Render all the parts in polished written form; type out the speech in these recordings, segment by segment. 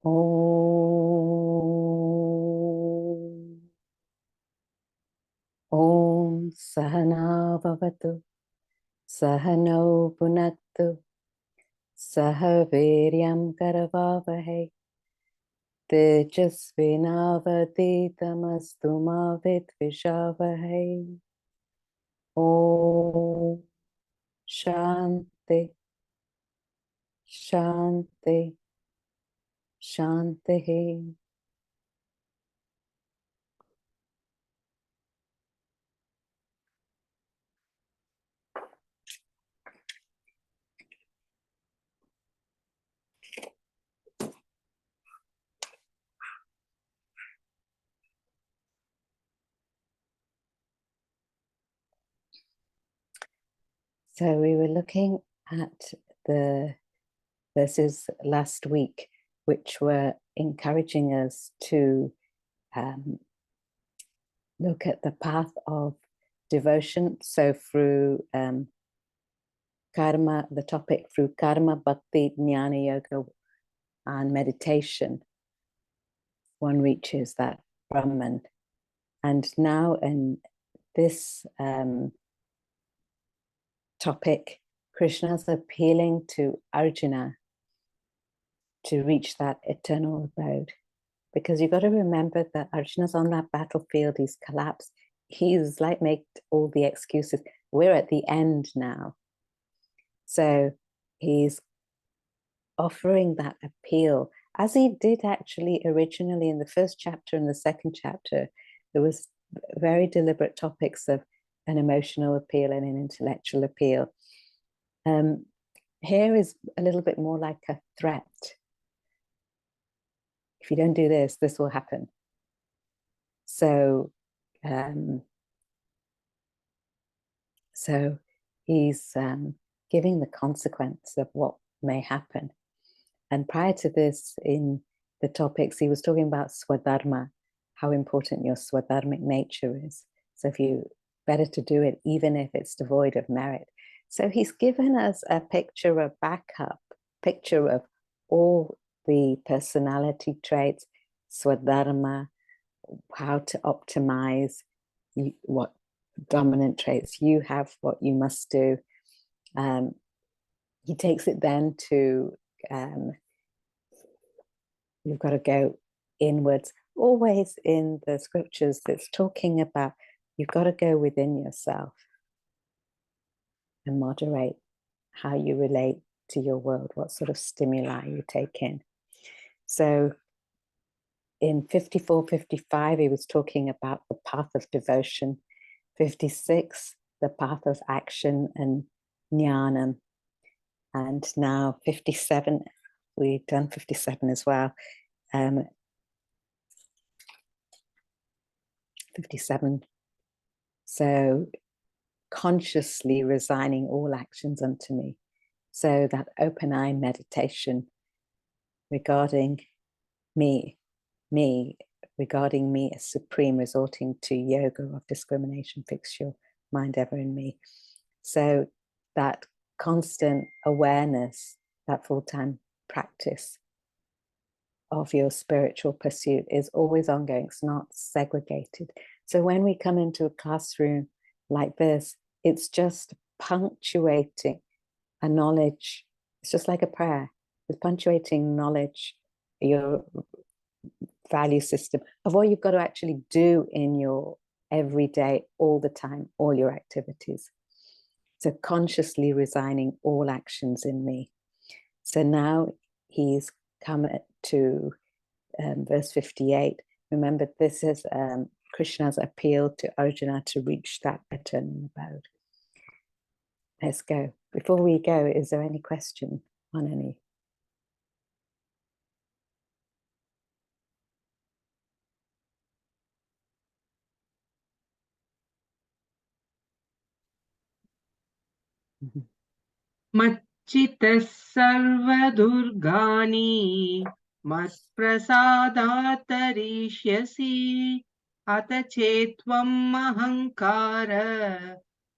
Om Sahana Bhavatu Sahano Punaktu Sahaviryam Karavavahe Tejasvinavaditamastu ma vidvishavahe. Om Shanti Shanti Shanti. So we were looking at the verses last week, which were encouraging us to look at the path of devotion. So through karma, the topic through karma, bhakti, jnana yoga, and meditation, one reaches that Brahman. And now in this topic, Krishna's appealing to Arjuna to reach that eternal abode. Because you've got to remember that Arjuna's on that battlefield, he's collapsed. He's like made all the excuses. We're at the end now. So he's offering that appeal, as he did actually originally in the first chapter and the second chapter. There was very deliberate topics of an emotional appeal and an intellectual appeal. Here is a little bit more like a threat. If you don't do this, this will happen. So, he's giving the consequence of what may happen. And prior to this, in the topics, he was talking about swadharma, how important your swadharmic nature is. So if you better to do it, even if it's devoid of merit. So he's given us a picture, a backup picture of all the personality traits, swadharma, how to optimize what dominant traits you have, what you must do. He takes it then to you've got to go inwards. Always in the scriptures that's talking about you've got to go within yourself and moderate how you relate to your world, what sort of stimuli you take in. So in 54, 55, he was talking about the path of devotion. 56, the path of action and jnanam. And now 57, we've done 57 as well. 57. So consciously resigning all actions unto me. So that open eye meditation regarding me regarding me as supreme, resorting to yoga of discrimination, fix your mind ever in me. So that constant awareness, that full-time practice of your spiritual pursuit is always ongoing. It's not segregated. So when we come into a classroom like this, it's just punctuating a knowledge. It's just like a prayer. It's punctuating knowledge, your value system of what you've got to actually do in your everyday, all the time, all your activities. So consciously resigning all actions in me. So now he's come to verse 58. Remember, this is Krishna's appeal to Arjuna to reach that eternal abode. Let's go. Before we go, is there any question on any? मच्चितः सर्वदुर्गाणि मत्प्रसादात् तरिष्यसि अत चेत्त्वम् अहङ्कार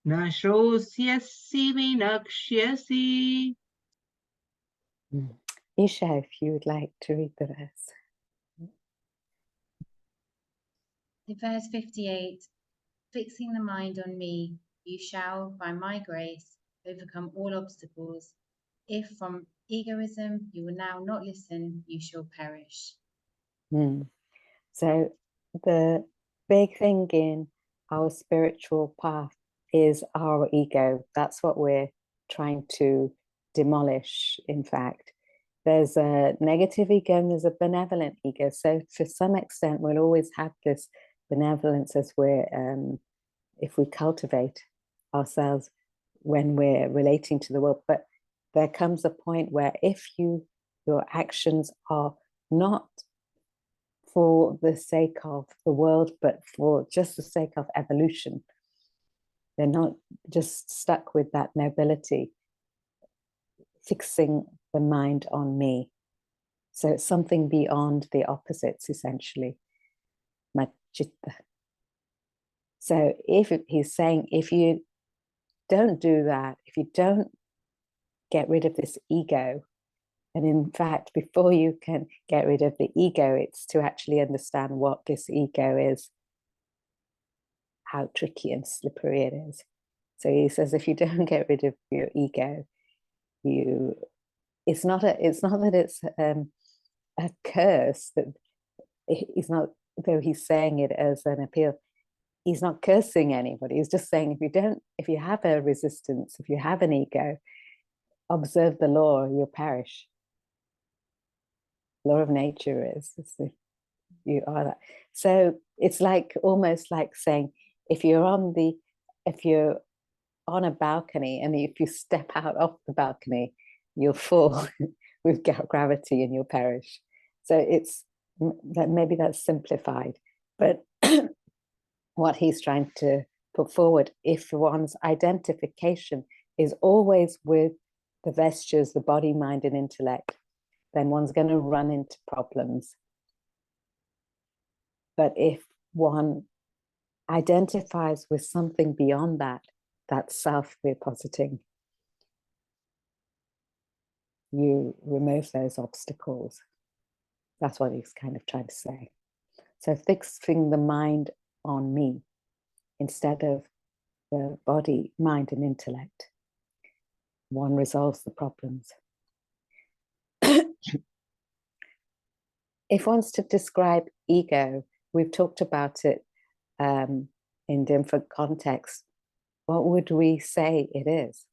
न श्रोष्यसि विनक्ष्यसि. Isha, if you would like to read the rest. In verse 58, fixing the mind on me, you shall, by my grace, overcome all obstacles. If from egoism you will now not listen, you shall perish. So the big thing in our spiritual path is our ego. That's what we're trying to demolish, in fact. There's a negative ego and there's a benevolent ego. So to some extent, we'll always have this benevolence as we're, if we cultivate ourselves when we're relating to the world. But there comes a point where if your actions are not for the sake of the world, but for just the sake of evolution, they're not just stuck with that nobility, fixing the mind on me. So it's something beyond the opposites, essentially. Machitta. So if he's saying, if you don't do that, if you don't get rid of this ego, and in fact, before you can get rid of the ego, it's to actually understand what this ego is, how tricky and slippery it is. So he says, if you don't get rid of your ego, it's not that it's a curse. That he's not, though he's saying it as an appeal, he's not cursing anybody. He's just saying, if you have a resistance, if you have an ego, observe the law, you'll perish. Law of nature is you are that. So it's like almost like saying, if you're on a balcony and if you step out off the balcony, you'll fall with gravity and you'll perish. So it's that, maybe that's simplified, but what he's trying to put forward, if one's identification is always with the vestures, the body, mind, and intellect, then one's going to run into problems. But if one identifies with something beyond that self we're positing, you remove those obstacles. That's what he's kind of trying to say. So fixing the mind on me instead of the body, mind, and intellect, one resolves the problems. If one's to describe ego, we've talked about it in different contexts. What would we say it is?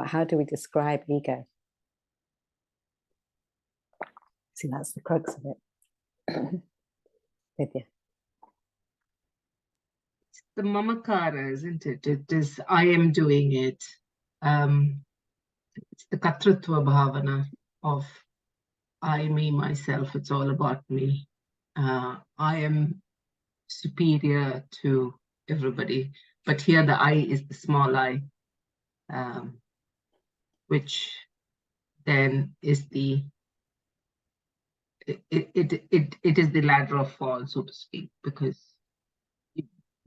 How do we describe ego? See, that's the crux of it. Vidya. It's the mamakara, isn't it? It is, I am doing it. It's the katrutva bhavana of I, me, myself. It's all about me. I am superior to everybody. But here the I is the small I, which then is it is the ladder of fall, so to speak, because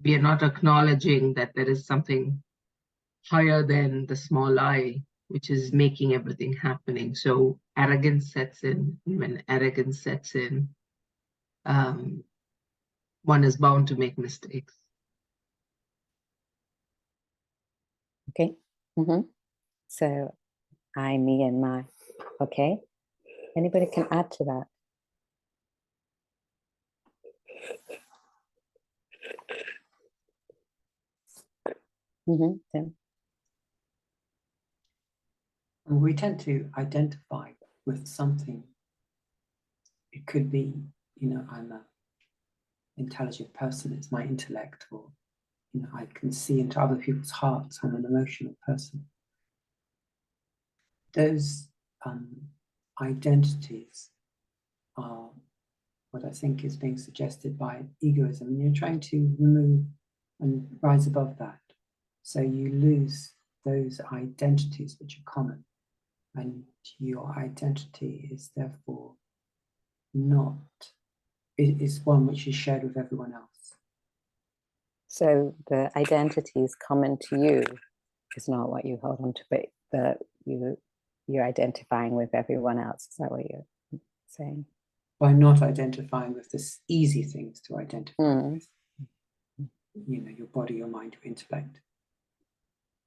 we are not acknowledging that there is something higher than the small I, which is making everything happening. So arrogance sets in. When arrogance sets in, one is bound to make mistakes. Okay. So I, me, and my. Okay. Anybody can add to that. Tim. We tend to identify with something. It could be, I'm an intelligent person, it's my intellect, or, I can see into other people's hearts, I'm an emotional person. Those identities are what I think is being suggested by egoism, and you're trying to remove and rise above that. So you lose those identities which are common, and your identity is therefore not, it is one which is shared with everyone else. So the identity is common to you, is not what you hold on to, but you're identifying with everyone else. Is that what you're saying? By not identifying with this easy things to identify with, you know, your body, your mind, your intellect.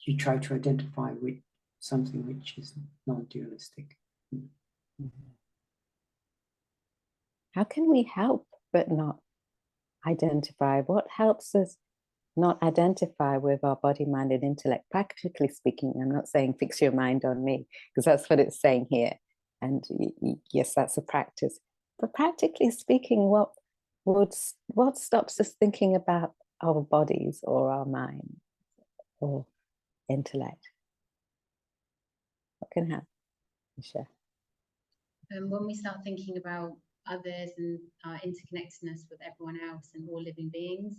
You try to identify with something which is non-dualistic. How can we help but not identify? What helps us not identify with our body, mind, and intellect? Practically speaking, I'm not saying fix your mind on me, because that's what it's saying here. And yes, that's a practice. But practically speaking, what stops us thinking about our bodies or our mind or intellect? What can happen? Sure. When we start thinking about others and our interconnectedness with everyone else and all living beings,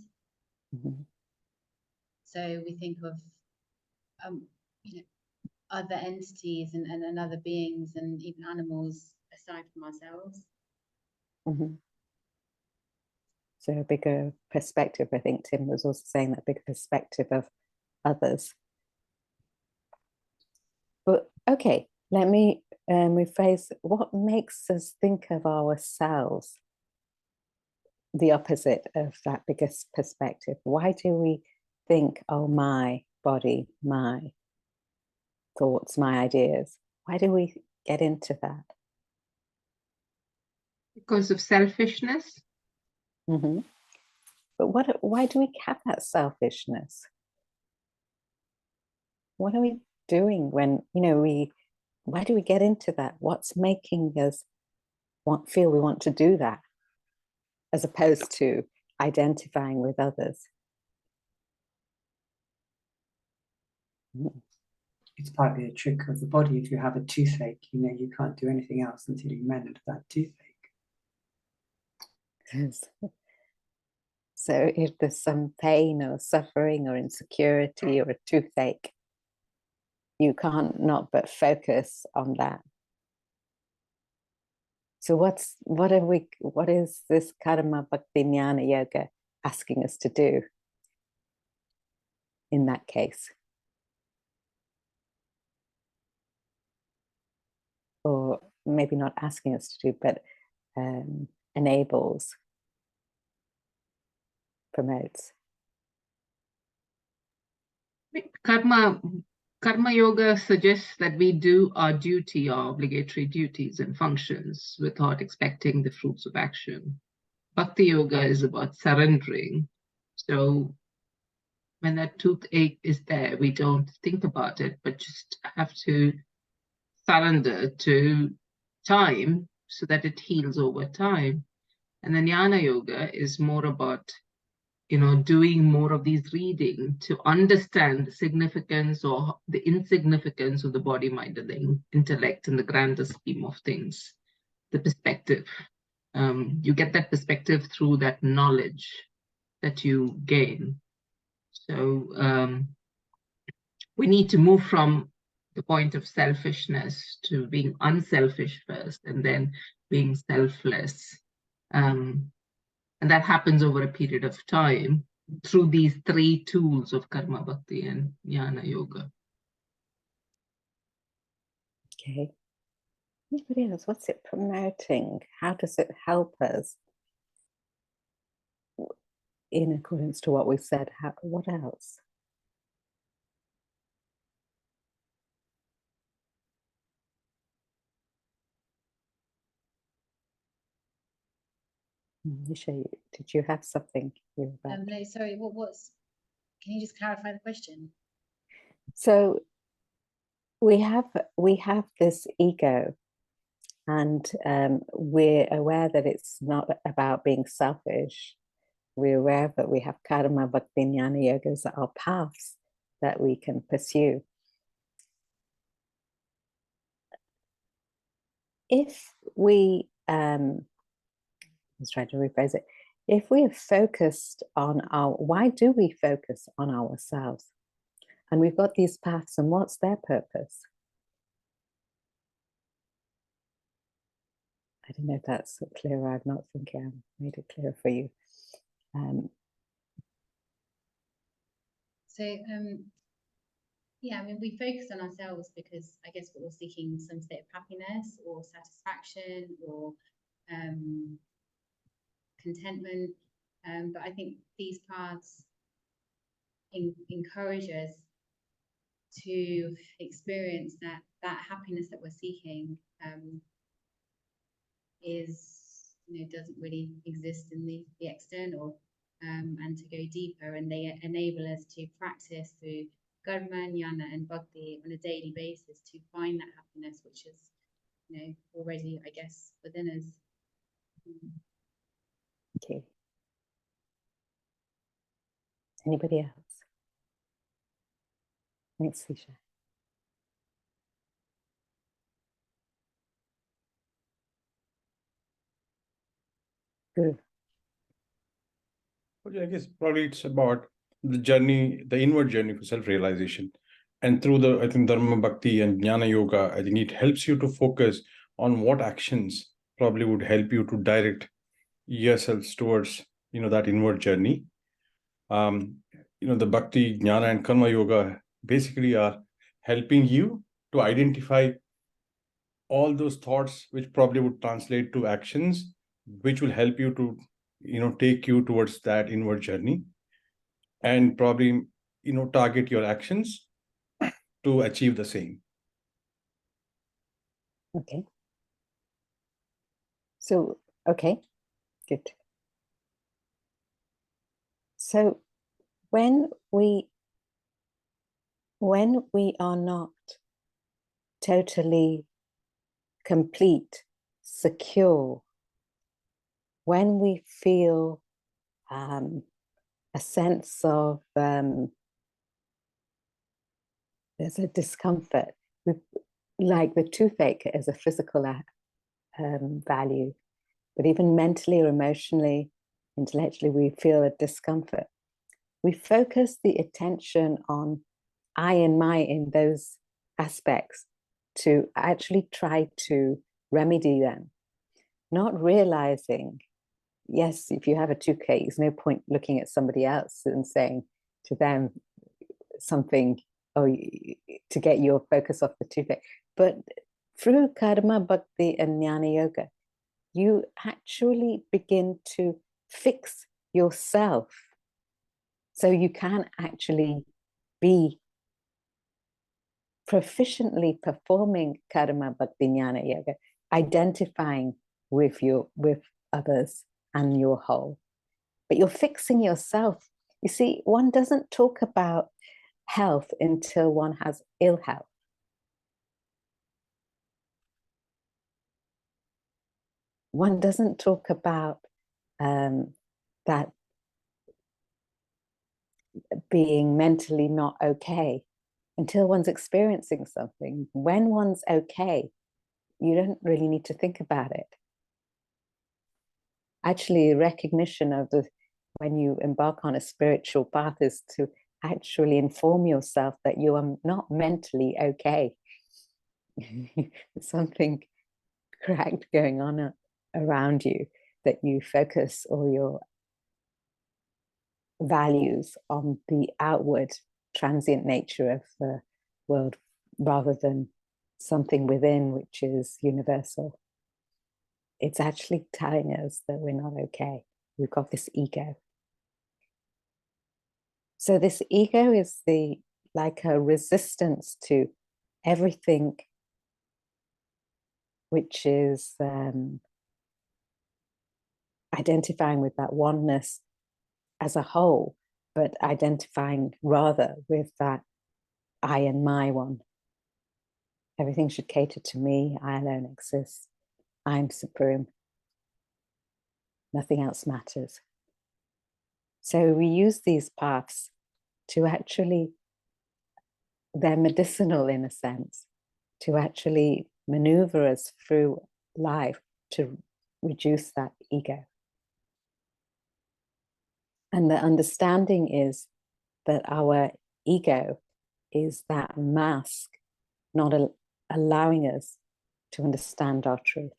so we think of you know, other entities and other beings and even animals aside from ourselves. So a bigger perspective. I think Tim was also saying that bigger perspective of others. But okay, let me rephrase. What makes us think of ourselves the opposite of that biggest perspective? Why do we think, oh, my body, my thoughts, my ideas? Why do we get into that? Because of selfishness. But why do we have that selfishness? What are we doing when, you know, why do we get into that? What's making us feel we want to do that, as opposed to identifying with others? It's partly a trick of the body. If you have a toothache, you know, you can't do anything else until you mend that toothache. So if there's some pain or suffering or insecurity or a toothache, you can't not but focus on that. So what is this karma bhakti jnana yoga asking us to do in that case? Or maybe not asking us to do, but enables, promotes. Karma yoga suggests that we do our duty, our obligatory duties and functions without expecting the fruits of action. Bhakti yoga is about surrendering. So when that toothache is there, we don't think about it, but just have to surrender to time so that it heals over time. And then jnana yoga is more about, you know, doing more of these reading to understand the significance or the insignificance of the body, mind, and the intellect in the grander scheme of things, the perspective. You get that perspective through that knowledge that you gain. So we need to move from the point of selfishness to being unselfish first and then being selfless. And that happens over a period of time through these three tools of karma, bhakti, and jnana yoga. Okay. Anybody else? What's it promoting? How does it help us? In accordance to what we said, what else? Nisha, did you have something? No, sorry. Can you just clarify the question? So we have this ego, and we're aware that it's not about being selfish. We're aware that we have karma, bhakti, jnana yogas that are paths that we can pursue. If we, let's try to rephrase it. If we are focused on why do we focus on ourselves? And we've got these paths, and what's their purpose? I don't know if that's clear. I'm not thinking I made it clear for you. Yeah, I mean, we focus on ourselves because I guess we're all seeking some state of happiness or satisfaction or contentment. But I think these paths encourage us to experience that happiness that we're seeking doesn't really exist in the external, and to go deeper, and they enable us to practice through karma, jnana, and bhakti on a daily basis to find that happiness, which is already, I guess, within us. Okay. Anybody else? Thanks, Lisha. Good. Well, yeah, I guess probably it's about the journey, the inward journey for self-realization. And through the, I think, Dharma Bhakti and Jnana Yoga, I think it helps you to focus on what actions probably would help you to direct yourselves towards, that inward journey. The Bhakti, Jnana, and Karma Yoga basically are helping you to identify all those thoughts which probably would translate to actions, which will help you to, take you towards that inward journey, and probably, target your actions to achieve the same. Okay. So, okay, good. So when we are not totally complete, secure, when we feel a sense of there's a discomfort, like the toothache as a physical value, but even mentally or emotionally, intellectually, we feel a discomfort. We focus the attention on I and my in those aspects to actually try to remedy them, not realizing, yes, if you have a toothache, there's no point looking at somebody else and saying to them something, to get your focus off the toothache. But through karma, bhakti, and jnana yoga, you actually begin to fix yourself so you can actually be proficiently performing karma, bhakti, jnana yoga, identifying with others and your whole. But you're fixing yourself. You see, one doesn't talk about health until one has ill health. One doesn't talk about that being mentally not okay until one's experiencing something. When one's okay, you don't really need to think about it. Actually, recognition of when you embark on a spiritual path is to actually inform yourself that you are not mentally okay. There's something cracked going on around you, that you focus all your values on the outward transient nature of the world rather than something within which is universal. It's actually telling us that we're not okay. We've got this ego. So this ego is like a resistance to everything which is identifying with that oneness as a whole, but identifying rather with that I and my one. Everything should cater to me. I alone exist. I'm supreme. Nothing else matters. So we use these paths to actually, they're medicinal in a sense, to actually maneuver us through life to reduce that ego. And the understanding is that our ego is that mask not allowing us to understand our truth.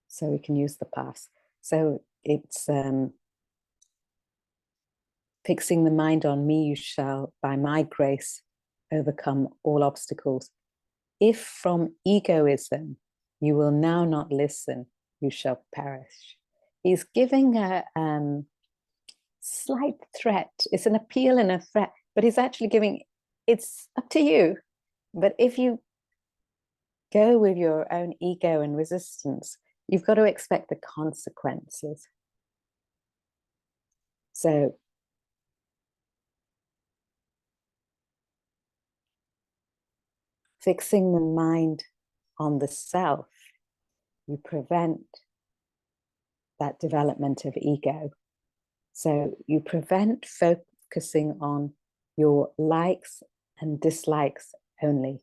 So we can use the path. So it's Fixing the mind on me, you shall, by my grace, overcome all obstacles. If from egoism you will now not listen, you shall perish. He's giving a slight threat. It's an appeal and a threat, but he's actually giving, it's up to you. But if you go with your own ego and resistance, you've got to expect the consequences. So fixing the mind on the self, you prevent that development of ego. So you prevent focusing on your likes and dislikes only.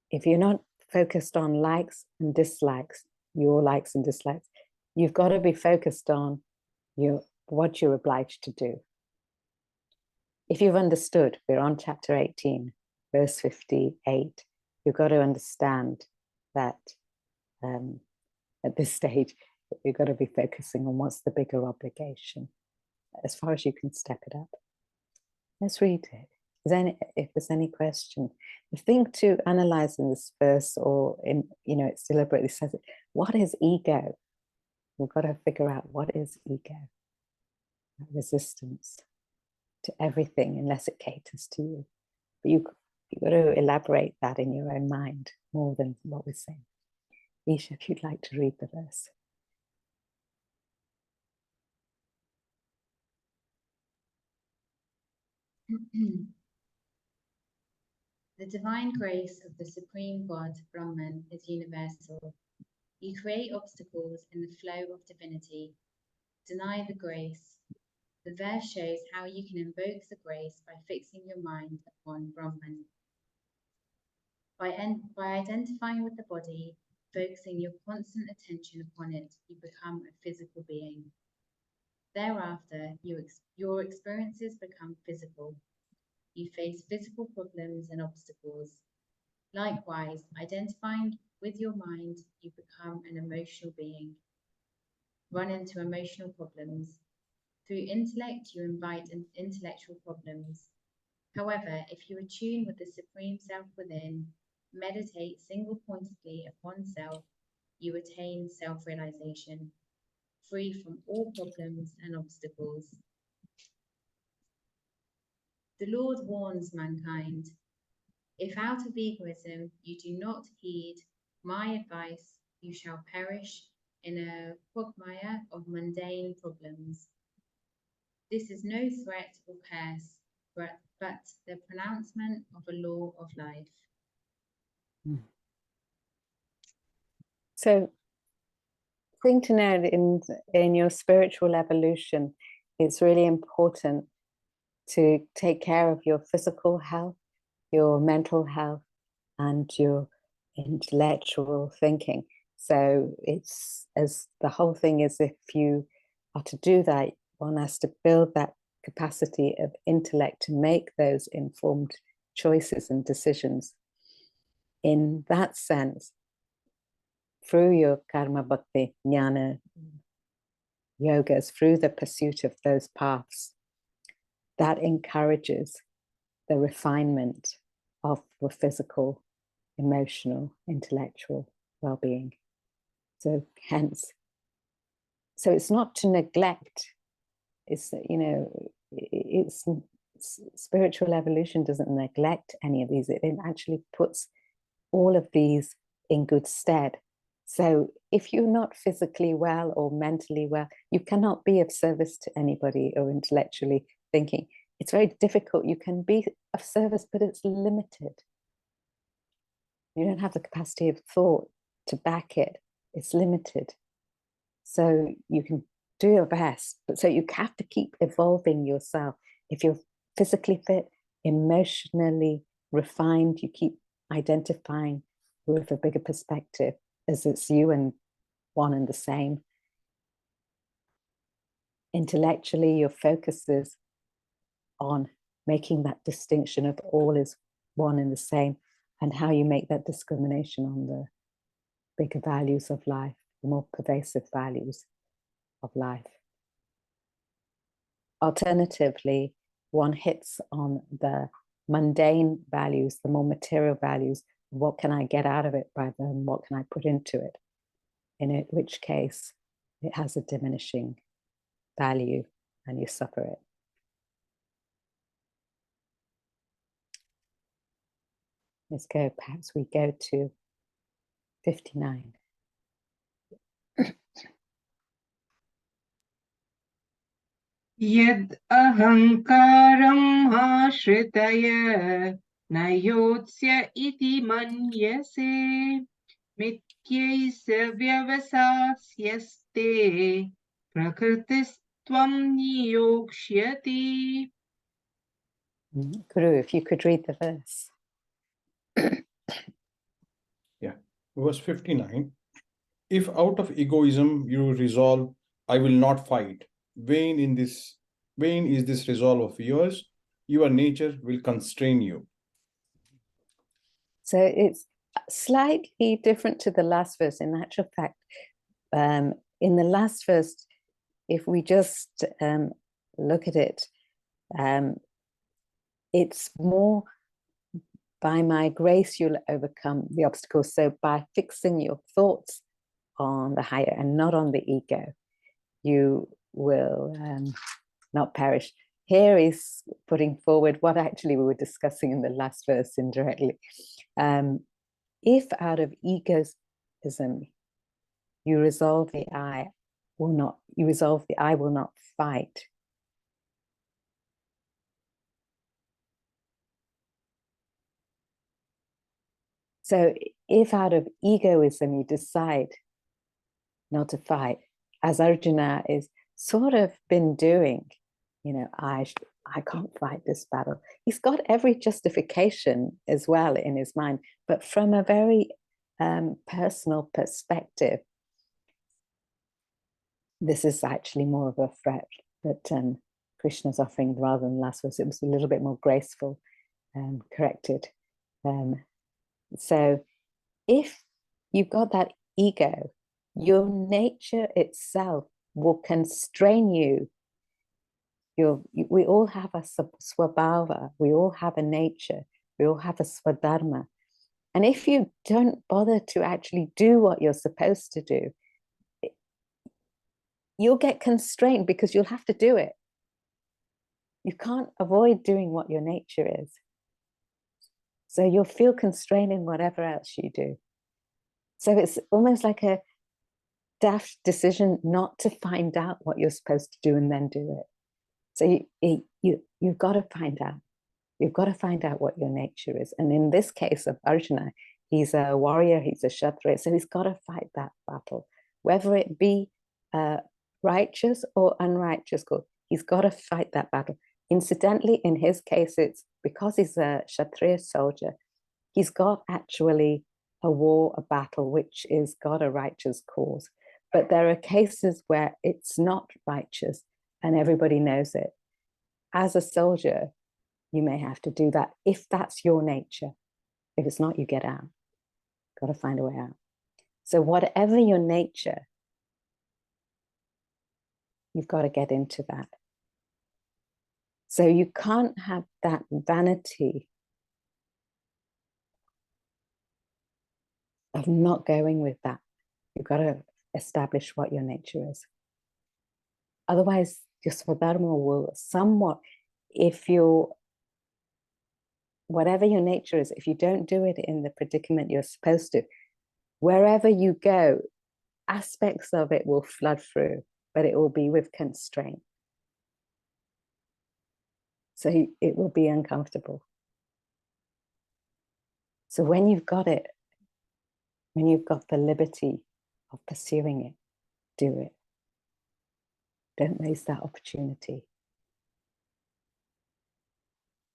If you're not focused on likes and dislikes, your likes and dislikes, you've got to be focused on what you're obliged to do. If you've understood, we're on chapter 18, verse 58, you've got to understand that at this stage, you've got to be focusing on what's the bigger obligation, as far as you can step it up. Let's read it. If there's any question, the thing to analyze in this verse, or in, it's deliberately says it, what is ego? We've got to figure out what is ego. Resistance to everything unless it caters to you. But you've got to elaborate that in your own mind more than what we're saying. Isha, if you'd like to read the verse. The divine grace of the Supreme God, Brahman, is universal. You create obstacles in the flow of divinity. Deny the grace. The verse shows how you can invoke the grace by fixing your mind upon Brahman. By identifying with the body, focusing your constant attention upon it, you become a physical being. Thereafter, your experiences become physical. You face physical problems and obstacles. Likewise, identifying with your mind, you become an emotional being. Run into emotional problems. Through intellect, you invite intellectual problems. However, if you attune with the Supreme Self within, meditate single-pointedly upon self, you attain self-realization, free from all problems and obstacles. The Lord warns mankind, if out of egoism you do not heed my advice, you shall perish in a quagmire of mundane problems. This is no threat or curse, but the pronouncement of a law of life. So, thing to know in your spiritual evolution, it's really important to take care of your physical health, your mental health, and your intellectual thinking. So it's, as the whole thing is, if you are to do that, one has to build that capacity of intellect to make those informed choices and decisions. In that sense, through your karma bhakti, jnana, yogas, through the pursuit of those paths, that encourages the refinement of the physical, emotional, intellectual well-being. So hence, so it's not to neglect, it's, it's spiritual evolution doesn't neglect any of these, it actually puts all of these in good stead. So if you're not physically well or mentally well, you cannot be of service to anybody or intellectually thinking. It's very difficult. You can be of service, but it's limited. You don't have the capacity of thought to back it. It's limited. So you can do your best, but so you have to keep evolving yourself. If you're physically fit, emotionally refined, you keep identifying with a bigger perspective as it's you and one and the same. Intellectually, your focus is on making that distinction of all is one and the same, and how you make that discrimination on the bigger values of life, the more pervasive values. of life. Alternatively, one hits on the mundane values, the more material values. What can I get out of it rather than what can I put into it? In which case, it has a diminishing value and you suffer it. Let's go, perhaps we go to 59. Yad ahankaram ashritaya nayotsya iti manyase mityaisa vyavasasyaste prakritistvam niyokshyati. Guru, if you could read the verse. Yeah, verse 59. If out of egoism you resolve, I will not fight. Vain is this resolve of yours. Your nature will constrain you. So it's slightly different to the last verse. In actual fact, in the last verse, if we just look at it, it's more by my grace you'll overcome the obstacles. So by fixing your thoughts on the higher and not on the ego, you will not perish. Here is putting forward what actually we were discussing in the last verse indirectly. If out of egoism you resolve the I will not fight. So if out of egoism you decide not to fight, as Arjuna is sort of been doing, I can't fight this battle. He's got every justification as well in his mind, but from a very personal perspective, this is actually more of a threat that Krishna's offering rather than last verse. It was a little bit more graceful and corrected. So if you've got that ego, your nature itself will constrain you. We all have a swabhava, we all have a nature, we all have a swadharma. And if you don't bother to actually do what you're supposed to do, you'll get constrained because you'll have to do it. You can't avoid doing what your nature is. So you'll feel constrained in whatever else you do. So it's almost like a daft decision not to find out what you're supposed to do and then do it. So you've got to find out. You've got to find out what your nature is. And in this case of Arjuna, he's a warrior, he's a Kshatriya, so he's got to fight that battle, whether it be righteous or unrighteous good. He's got to fight that battle. Incidentally, in his case, it's because he's a Kshatriya soldier, he's got actually a war, a battle, which is got a righteous cause. But there are cases where it's not righteous and everybody knows it. As a soldier, you may have to do that if that's your nature. If it's not, you get out. Got to find a way out. So whatever your nature, you've got to get into that. So you can't have that vanity of not going with that. You've got to establish what your nature is. Otherwise, your swadharma will somewhat, whatever your nature is, if you don't do it in the predicament you're supposed to, wherever you go, aspects of it will flood through, but it will be with constraint. So it will be uncomfortable. So when you've got it, when you've got the liberty of pursuing it, do it. Don't waste that opportunity.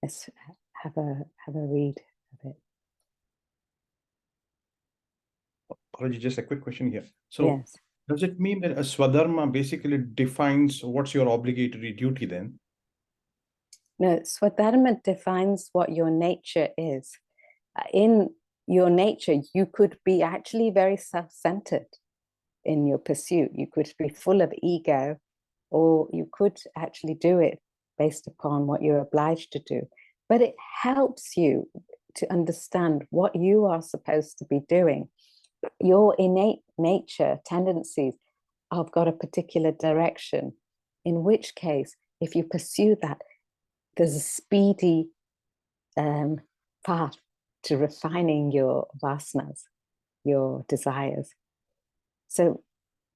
Let's have a read of it. Apology, just a quick question here. So yes. Does it mean that a swadharma basically defines what's your obligatory duty then? No, swadharma defines what your nature is. In your nature, you could be actually very self-centered. in your pursuit. You could be full of ego, or you could actually do it based upon what you're obliged to do. But it helps you to understand what you are supposed to be doing. Your innate nature, tendencies have got a particular direction, in which case, if you pursue that, there's a speedy path to refining your vasanas, your desires. So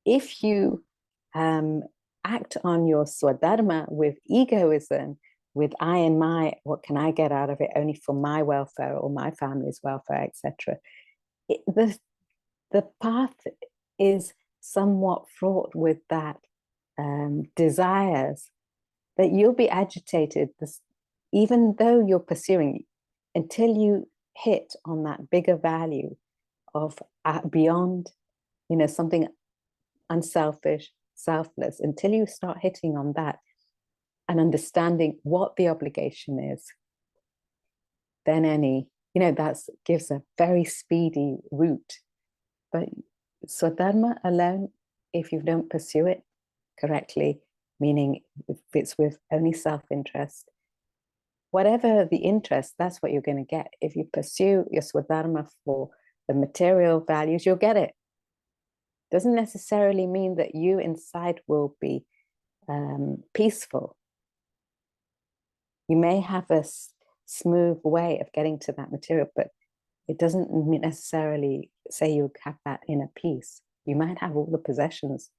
if you act on your swadharma with egoism, with I and my, what can I get out of it, only for my welfare or my family's welfare, etc., the path is somewhat fraught with that desires that you'll be agitated, even though you're pursuing, until you hit on that bigger value of beyond, something unselfish, selfless, until you start hitting on that and understanding what the obligation is, then that gives a very speedy route. But swadharma alone, if you don't pursue it correctly, meaning if it's with only self-interest, whatever the interest, that's what you're going to get. If you pursue your swadharma for the material values, you'll get it. Doesn't necessarily mean that you inside will be peaceful. You may have a smooth way of getting to that material, but it doesn't necessarily say you have that inner peace. You might have all the possessions,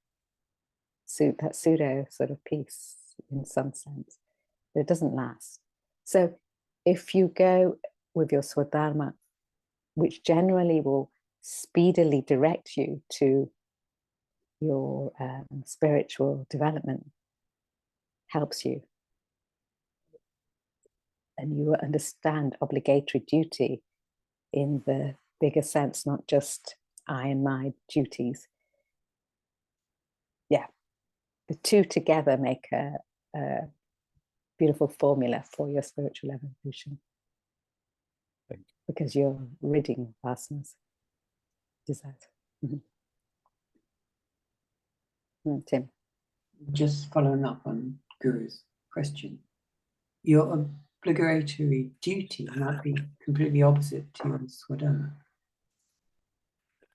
that pseudo sort of peace in some sense, but it doesn't last. So if you go with your swadharma, which generally will speedily direct you to your spiritual development, helps you, and you understand obligatory duty in the bigger sense, not just I and my duties. Yeah, the two together make a beautiful formula for your spiritual evolution. Because you're ridding vasanas, desires. Tim. Just following up on Guru's question, your obligatory duty might be completely opposite to your swadharma.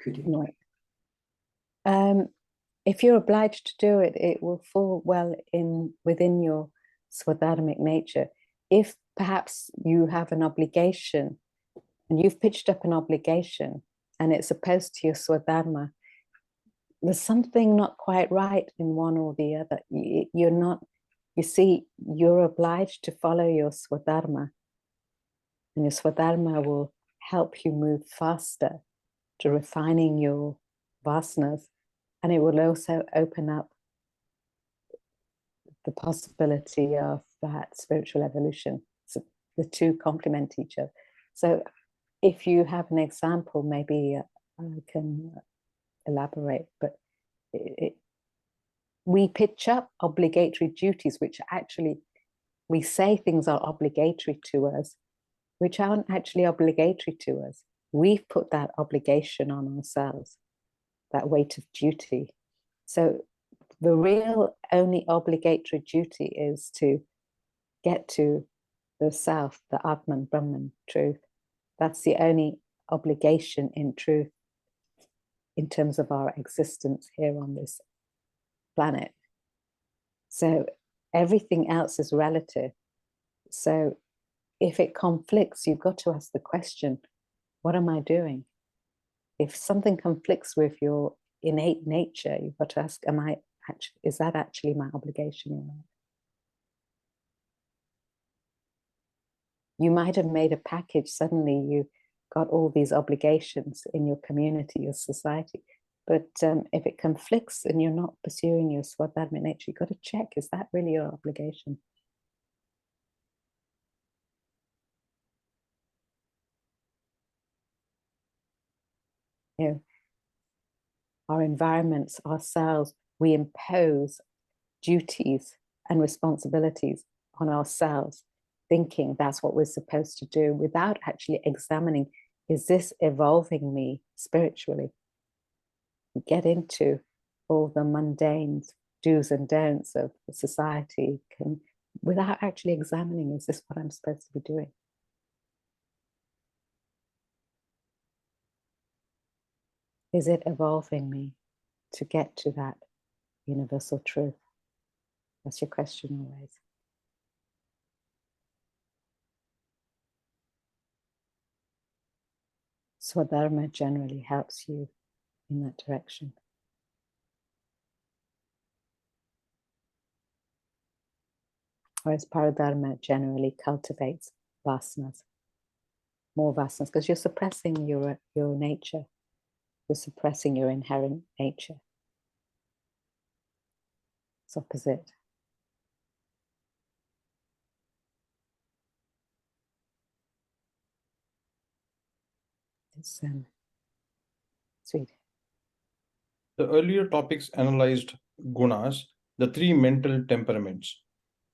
Could it? No. If you're obliged to do it, it will fall well within your swadharmic nature. If perhaps you have an obligation and you've pitched up an obligation and it's opposed to your swadharma, there's something not quite right in one or the other. You're obliged to follow your swadharma, and your swadharma will help you move faster to refining your vasanas, and it will also open up the possibility of that spiritual evolution. So the two complement each other. So if you have an example, maybe I can elaborate, but we pitch up obligatory duties, which actually we say things are obligatory to us, which aren't actually obligatory to us. We've put that obligation on ourselves, that weight of duty. So the real only obligatory duty is to get to the self, the Atman, Brahman, truth. That's the only obligation in truth in terms of our existence here on this planet. So everything else is relative. So if it conflicts, you've got to ask the question, what am I doing? If something conflicts with your innate nature, you've got to ask, is that actually my obligation or not? You might have made a package, suddenly you got all these obligations in your community, your society. But if it conflicts and you're not pursuing your swadharmic nature, you've got to check, is that really your obligation? Our environments, ourselves, we impose duties and responsibilities on ourselves, thinking that's what we're supposed to do without actually examining, is this evolving me spiritually? Get into all the mundane do's and don'ts of society without actually examining, is this what I'm supposed to be doing? Is it evolving me to get to that universal truth? That's your question always. Swadharma generally helps you in that direction. Whereas paradharma generally cultivates vasanas, more vasanas, because you're suppressing your nature. You're suppressing your inherent nature. It's opposite. It's sweet. The earlier topics analyzed gunas, the three mental temperaments,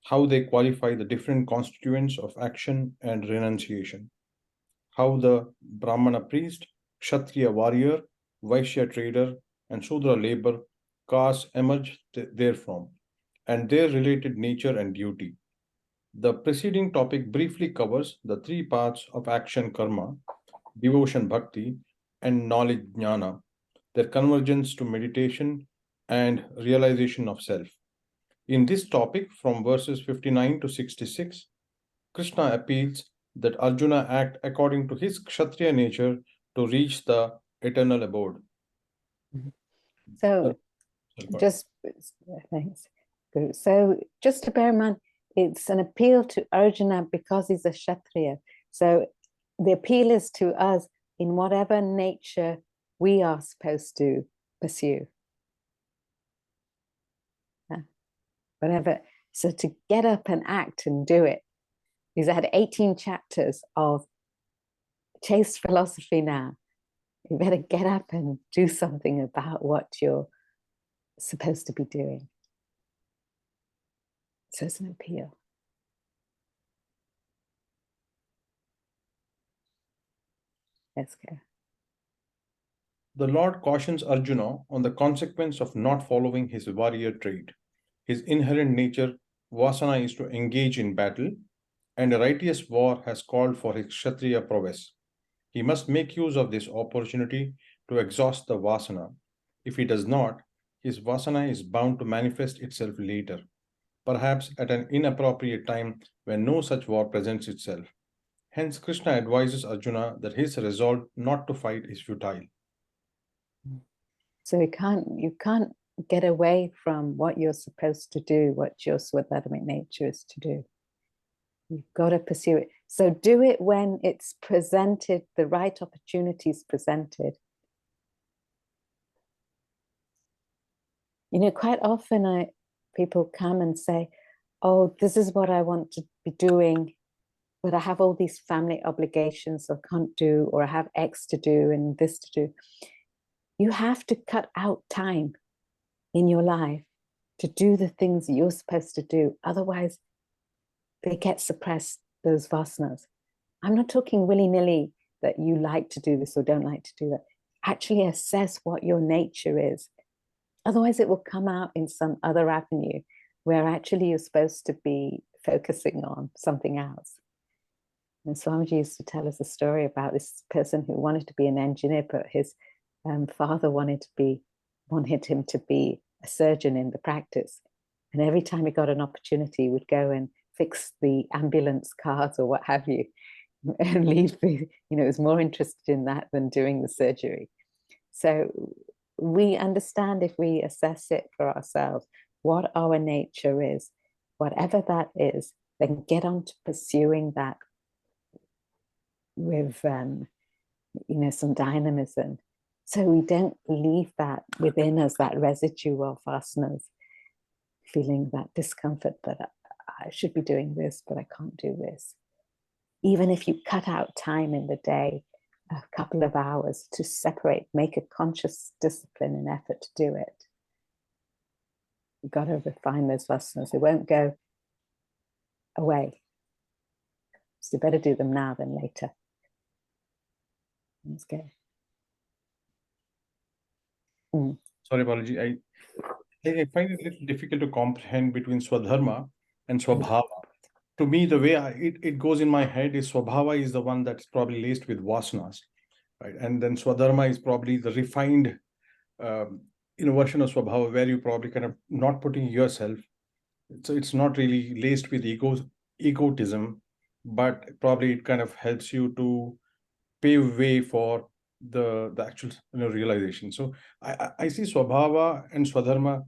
how they qualify the different constituents of action and renunciation, how the Brahmana priest, Kshatriya warrior, Vaishya trader, and Shudra labor castes emerge therefrom, and their related nature and duty. The preceding topic briefly covers the three paths of action karma, devotion bhakti, and knowledge jnana, their convergence to meditation and realization of self. In this topic, from verses 59 to 66, Krishna appeals that Arjuna act according to his Kshatriya nature to reach the eternal abode. So, just thanks. Good. So, just to bear in mind, it's an appeal to Arjuna because he's a Kshatriya. So, the appeal is to us in whatever nature we are supposed to pursue. Whatever. So, to get up and act and do it. He's had 18 chapters of chaste philosophy now. You better get up and do something about what you're supposed to be doing. So it's an appeal. Let's go. The Lord cautions Arjuna on the consequence of not following his warrior trait. His inherent nature, vasana, is to engage in battle, and a righteous war has called for his Kshatriya prowess. He must make use of this opportunity to exhaust the vasana. If he does not, his vasana is bound to manifest itself later, perhaps at an inappropriate time when no such war presents itself. Hence, Krishna advises Arjuna that his resolve not to fight is futile. So you can't get away from what you're supposed to do, what your swadharmic nature is to do. You've got to pursue it. So do it when it's presented, the right opportunities presented. You know, quite often people come and say, oh, this is what I want to be doing, but I have all these family obligations I can't do, or I have X to do and this to do. You have to cut out time in your life to do the things you're supposed to do. Otherwise, they get suppressed, those vasanas. I'm not talking willy-nilly that you like to do this or don't like to do that. Actually assess what your nature is. Otherwise, it will come out in some other avenue where actually you're supposed to be focusing on something else. And Swamiji used to tell us a story about this person who wanted to be an engineer, but his father wanted him to be a surgeon in the practice. And every time he got an opportunity, he would go and fix the ambulance cars or what have you, and leave the, was more interested in that than doing the surgery. So we understand, if we assess it for ourselves, what our nature is, whatever that is, then get on to pursuing that with some dynamism, so we don't leave that within us, that residue of vasanas, feeling that discomfort that I should be doing this, but I can't do this. Even if you cut out time in the day, a couple of hours to separate, make a conscious discipline and effort to do it. You've got to refine those vasanas. It won't go away. So you better do them now than later. Let's go. Sorry, Balaji. I find it a little difficult to comprehend between Swadharma and Swabhava. To me, the way it goes in my head is Swabhava is the one that's probably laced with vasanas, right? And then Swadharma is probably the refined version of Swabhava, where you probably kind of not putting yourself. So it's not really laced with egotism, but probably it kind of helps you to pave way for the actual realization. So I see Swabhava and Swadharma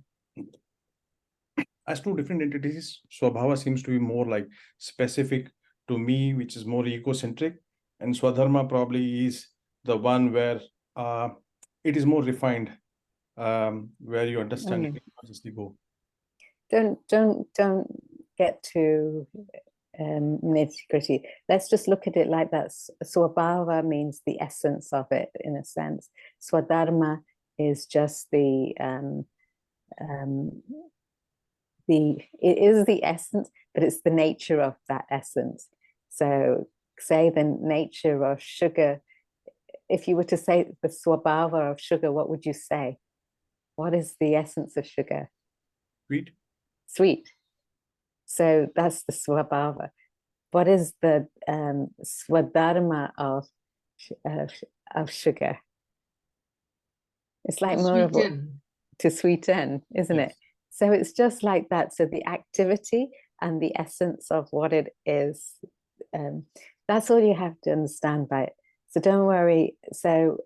as two different entities. Swabhava seems to be more like specific to me, which is more egocentric, and Swadharma probably is the one where it is more refined, where you understand it consciously go. Don't get too nitty-gritty. Let's just look at it like that. Swabhava means the essence of it, in a sense. Swadharma is just it is the essence, but it's the nature of that essence. So say the nature of sugar, if you were to say the swabhava of sugar, what would you say? What is the essence of sugar? Sweet. Sweet. So that's the swabhava. What is the swadharma of sugar? It's like more of what, to sweeten, isn't it? So it's just like that. So the activity and the essence of what it is, that's all you have to understand by it. So don't worry. So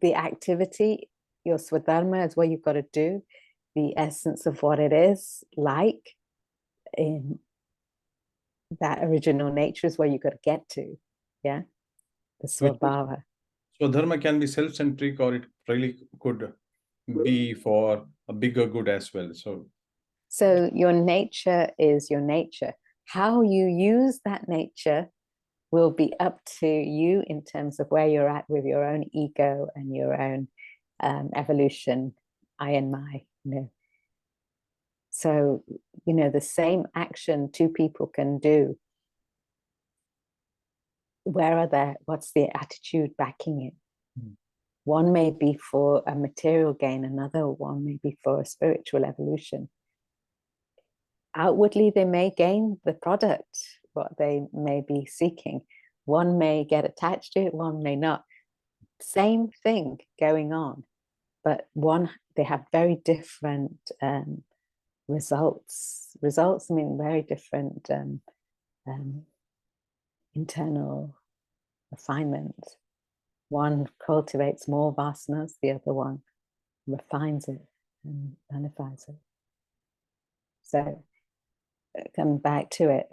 the activity, your swadharma, is what you've got to do. The essence of what it is like in that original nature is where you've got to get to. Yeah. The swabhava. So dharma can be self-centric, or it really could be for a bigger good as well. So your nature is your nature. How you use that nature will be up to you in terms of where you're at with your own ego and your own evolution, I and my, So, the same action two people can do. What's the attitude backing it? One may be for a material gain, another one may be for a spiritual evolution. Outwardly, they may gain the product, what they may be seeking. One may get attached to it, one may not. Same thing going on, but they have very different results. Results mean very different internal refinement. One cultivates more vasanas, the other one refines it and magnifies it. So, come back to it.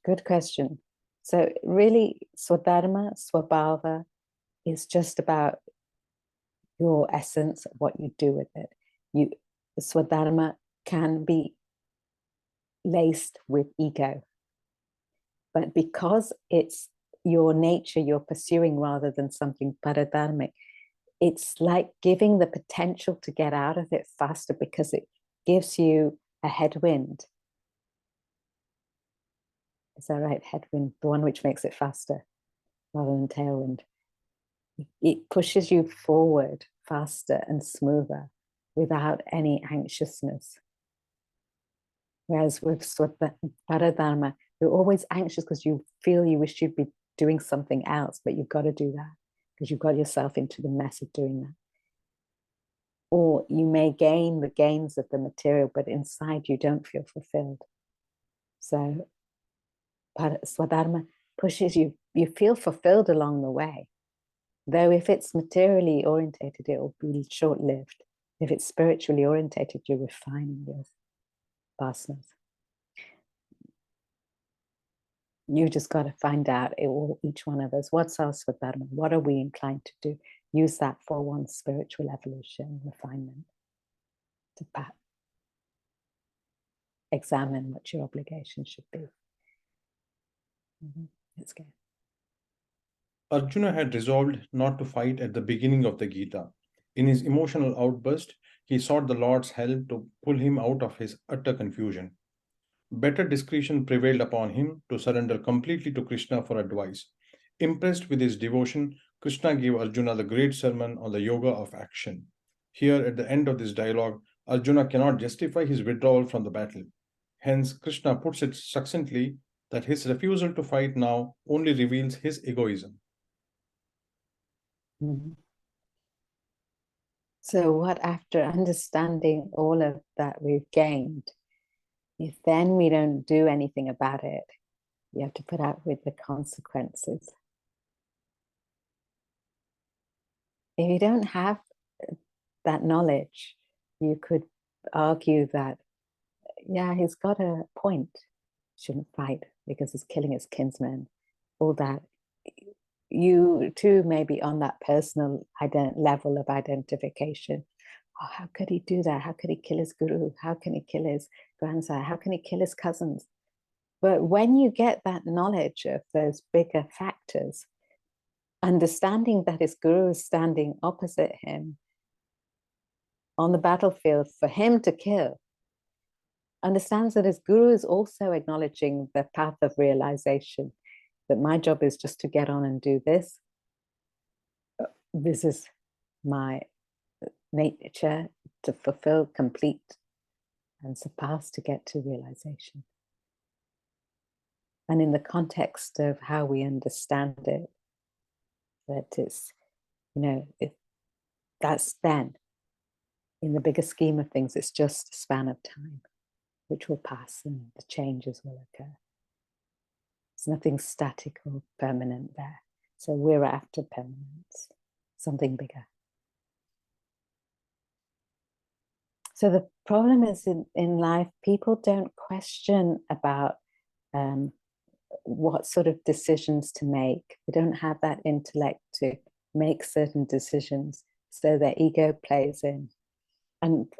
Good question. So really, swadharma, swabhava is just about your essence, what you do with it. Swadharma can be laced with ego, but because it's your nature you're pursuing rather than something paradharmic, it's like giving the potential to get out of it faster because it gives you a headwind. Is that right? Headwind, the one which makes it faster rather than tailwind. It pushes you forward faster and smoother without any anxiousness. Whereas with paradharma, you're always anxious because you feel you wish you'd be doing something else, but you've got to do that because you've got yourself into the mess of doing that. Or you may gain the gains of the material, but inside you don't feel fulfilled. So swadharma pushes you, you feel fulfilled along the way. Though if it's materially orientated, it will be short-lived. If it's spiritually orientated, you're refining your vasanas. You just got to find out, each one of us, what's our swadharma? What are we inclined to do? Use that for one's spiritual evolution, refinement, to examine what your obligation should be. Let's go. Arjuna had resolved not to fight at the beginning of the Gita. In his emotional outburst, he sought the Lord's help to pull him out of his utter confusion. Better discretion prevailed upon him to surrender completely to Krishna for advice. Impressed with his devotion, Krishna gave Arjuna the great sermon on the yoga of action. Here, at the end of this dialogue, Arjuna cannot justify his withdrawal from the battle. Hence, Krishna puts it succinctly that his refusal to fight now only reveals his egoism. Mhm. So, what after understanding all of that we've gained, if then we don't do anything about it, you have to put up with the consequences. If you don't have that knowledge, you could argue that, yeah, he's got a point, shouldn't fight because he's killing his kinsmen, all that. You too may be on that personal level of identification. Oh, how could he do that? How could he kill his guru? How can he kill his grandson? How can he kill his cousins? But when you get that knowledge of those bigger factors, understanding that his guru is standing opposite him on the battlefield for him to kill, understands that his guru is also acknowledging the path of realization, that my job is just to get on and do this. This is my nature, to fulfill, complete, and surpass, to get to realization. And in the context of how we understand it, that it's, that's then, in the bigger scheme of things, it's just a span of time, which will pass and the changes will occur. There's nothing static or permanent there. So we're after permanence, something bigger. So the problem is in life, people don't question about what sort of decisions to make. They don't have that intellect to make certain decisions, so their ego plays in. And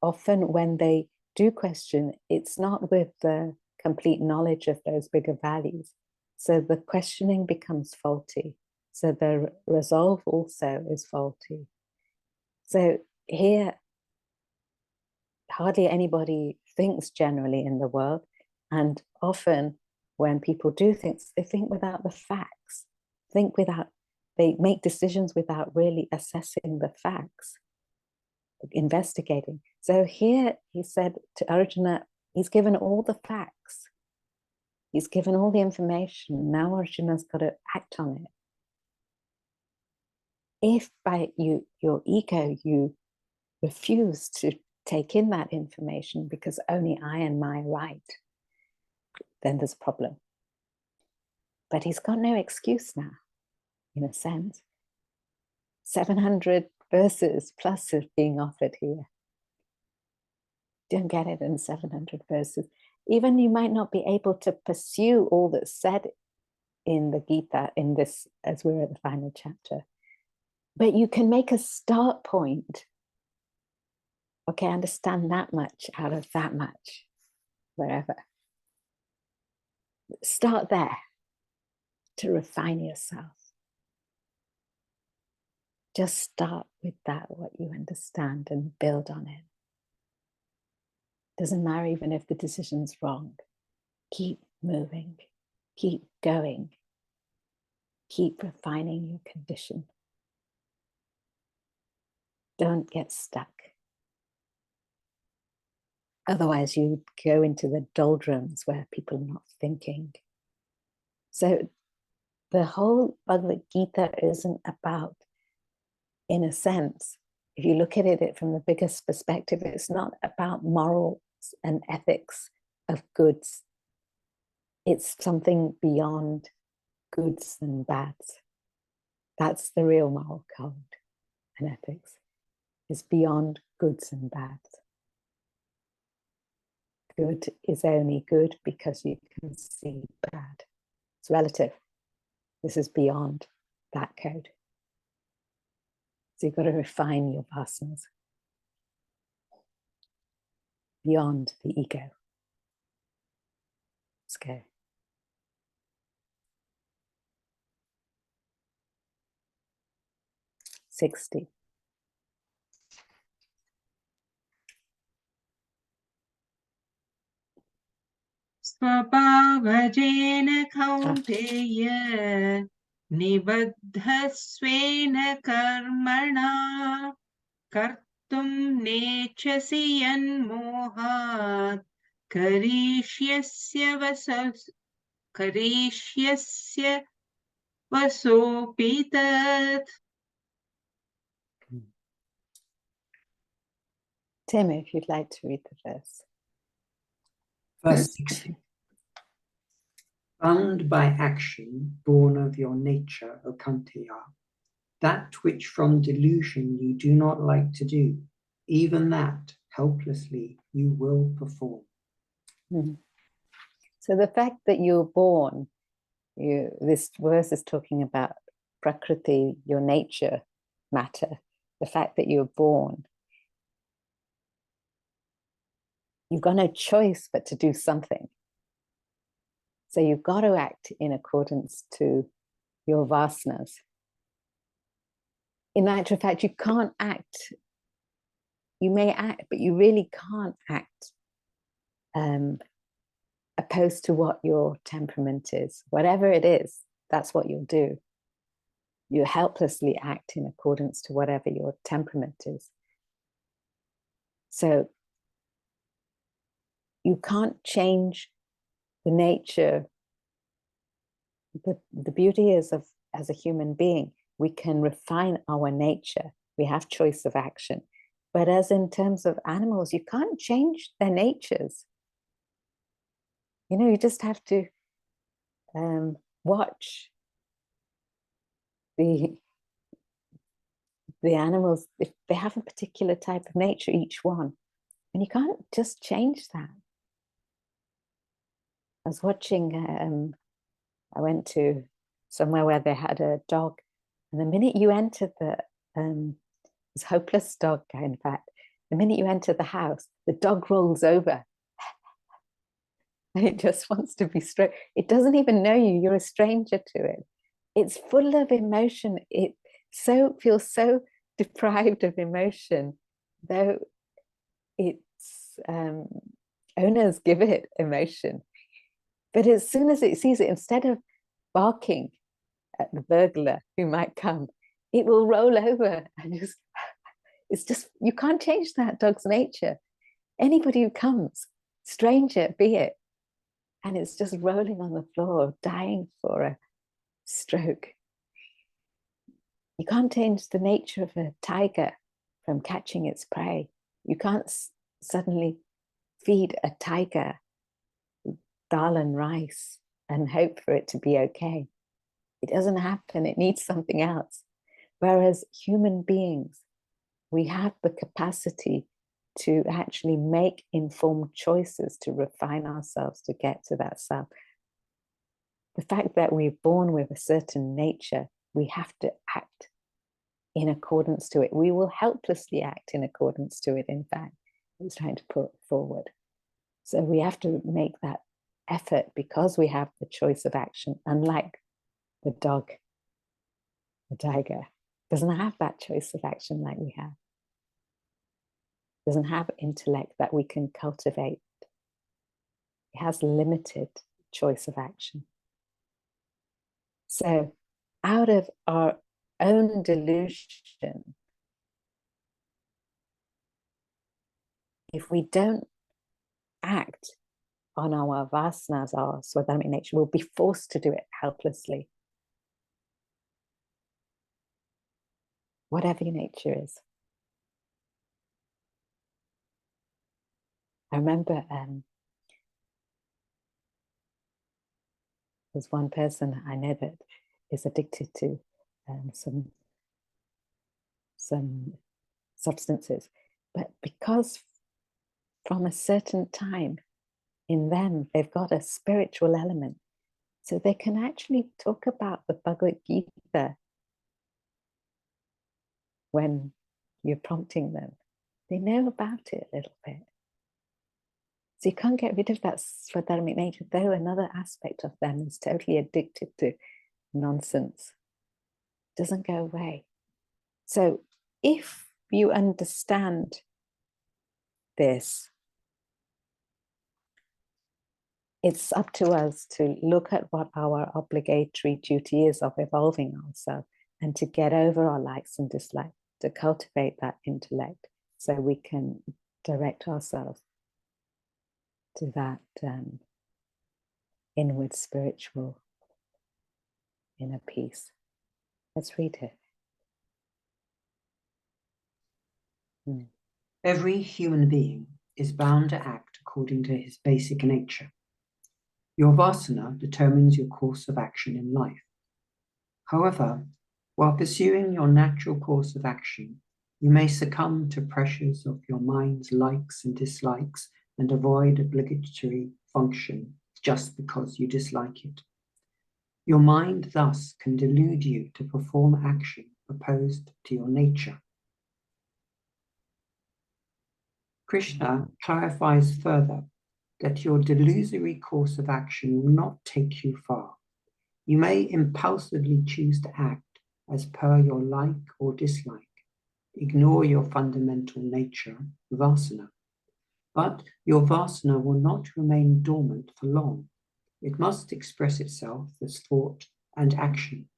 often when they do question, it's not with the complete knowledge of those bigger values. So the questioning becomes faulty. So the resolve also is faulty. So here, hardly anybody thinks generally in the world. And often when people do things, they think without the facts, they make decisions without really assessing the facts, investigating. So here he said to Arjuna, he's given all the facts. He's given all the information. Now Arjuna's got to act on it. If by your ego, you refuse to take in that information because only I and my right, then there's a problem. But he's got no excuse now, in a sense. 700 verses plus is being offered here. Don't get it in 700 verses. Even you might not be able to pursue all that's said in the Gita, in this, as we're at the final chapter, but you can make a start point. Okay, understand that much out of that much, wherever. Start there to refine yourself. Just start with that, what you understand, and build on it. Doesn't matter even if the decision's wrong. Keep moving, keep going, keep refining your condition. Don't get stuck. Otherwise, you go into the doldrums where people are not thinking. So the whole Bhagavad Gita isn't about, in a sense, if you look at it from the biggest perspective, it's not about morals and ethics of goods. It's something beyond goods and bads. That's the real moral code and ethics. It's beyond goods and bads. Good is only good because you can see bad. It's relative. This is beyond that code. So you've got to refine your vasanas beyond the ego. Let's go. $60. स्वभावजेन कौन्तेय निबद्धस्वेन कर्मणा कर्तुं नेच्छसि यन्मोहात् करिष्यस्य वसोऽपि तत्. Tim, if you'd like to read the verse. Verse 60. Bound by action, born of your nature, O Kantiya, that which from delusion you do not like to do, even that helplessly you will perform. Mm. So the fact that you're born, this verse is talking about prakriti, your nature, matter. The fact that you're born, you've got no choice but to do something. So you've got to act in accordance to your vasanas. In actual fact, you can't act. You may act, but you really can't act opposed to what your temperament is. Whatever it is, that's what you'll do. You helplessly act in accordance to whatever your temperament is. So you can't change the nature. The beauty is of, as a human being, we can refine our nature. We have choice of action. But as in terms of animals, you can't change their natures. You know, you just have to watch the animals. If they have a particular type of nature, each one, and you can't just change that. I was watching, I went to somewhere where they had a dog, and the minute you enter this hopeless dog, in fact, the minute you enter the house, the dog rolls over and it just wants to be straight. It doesn't even know you. You're a stranger to it. It's full of emotion. It feels so deprived of emotion, though its owners give it emotion. But as soon as it sees it, instead of barking at the burglar who might come, it will roll over and just, it's just, you can't change that dog's nature. Anybody who comes, stranger be it, and it's just rolling on the floor, dying for a stroke. You can't change the nature of a tiger from catching its prey. You can't suddenly feed a tiger dal and rice and hope for it to be okay. It doesn't happen. It needs something else. Whereas human beings, we have the capacity to actually make informed choices, to refine ourselves, to get to that self. The fact that we're born with a certain nature, we have to act in accordance to it. We will helplessly act in accordance to it, in fact, it's trying to put forward. So we have to make that effort because we have the choice of action, unlike the dog, the tiger doesn't have that choice of action like we have. Doesn't have intellect that we can cultivate. It has limited choice of action. So out of our own delusion, if we don't act on our vasanas, our swadharmic nature, we'll be forced to do it helplessly. Whatever your nature is. I remember there's one person I know that is addicted to some substances, but because from a certain time in them, they've got a spiritual element. So they can actually talk about the Bhagavad Gita when you're prompting them. They know about it a little bit. So you can't get rid of that swadharmic nature, though another aspect of them is totally addicted to nonsense. It doesn't go away. So if you understand this, it's up to us to look at what our obligatory duty is of evolving ourselves and to get over our likes and dislikes, to cultivate that intellect so we can direct ourselves to that inward spiritual inner peace. Let's read it. Every human being is bound to act according to his basic nature. Your vasana determines your course of action in life. However, while pursuing your natural course of action, you may succumb to pressures of your mind's likes and dislikes and avoid obligatory function just because you dislike it. Your mind thus can delude you to perform action opposed to your nature. Krishna clarifies further that your delusory course of action will not take you far. You may impulsively choose to act as per your like or dislike, ignore your fundamental nature, vasana. But your vasana will not remain dormant for long. It must express itself as thought and action.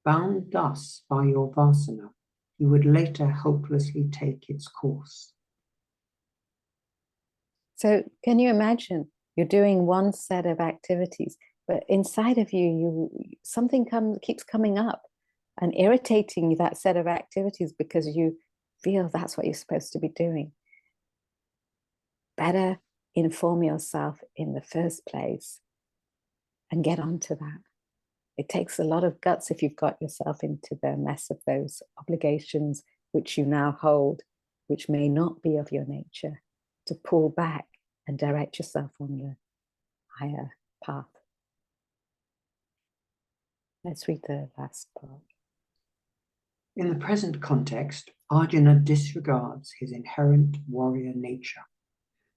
Bound thus by your vasana, you would later helplessly take its course. So can you imagine you're doing one set of activities, but inside of you, something keeps coming up and irritating that set of activities because you feel that's what you're supposed to be doing. Better inform yourself in the first place and get onto that. It takes a lot of guts if you've got yourself into the mess of those obligations which you now hold, which may not be of your nature, to pull back and direct yourself on the higher path. Let's read the last part. In the present context, Arjuna disregards his inherent warrior nature,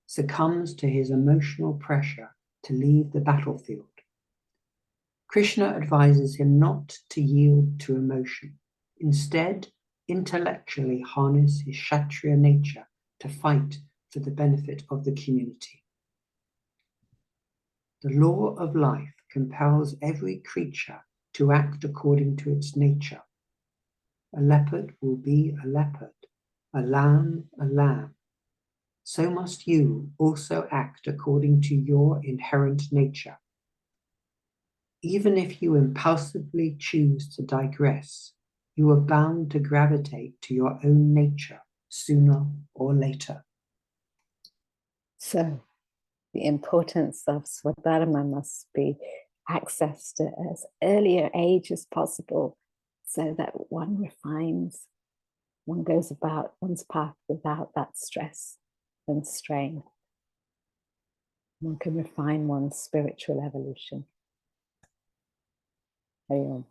succumbs to his emotional pressure to leave the battlefield. Krishna advises him not to yield to emotion. Instead, intellectually harness his Kshatriya nature to fight for the benefit of the community. The law of life compels every creature to act according to its nature. A leopard will be a leopard, a lamb a lamb. So must you also act according to your inherent nature. Even if you impulsively choose to digress, you are bound to gravitate to your own nature sooner or later. So, the importance of Swadharma must be accessed at as early an age as possible so that one refines, one goes about one's path without that stress and strain. One can refine one's spiritual evolution. Hari Om.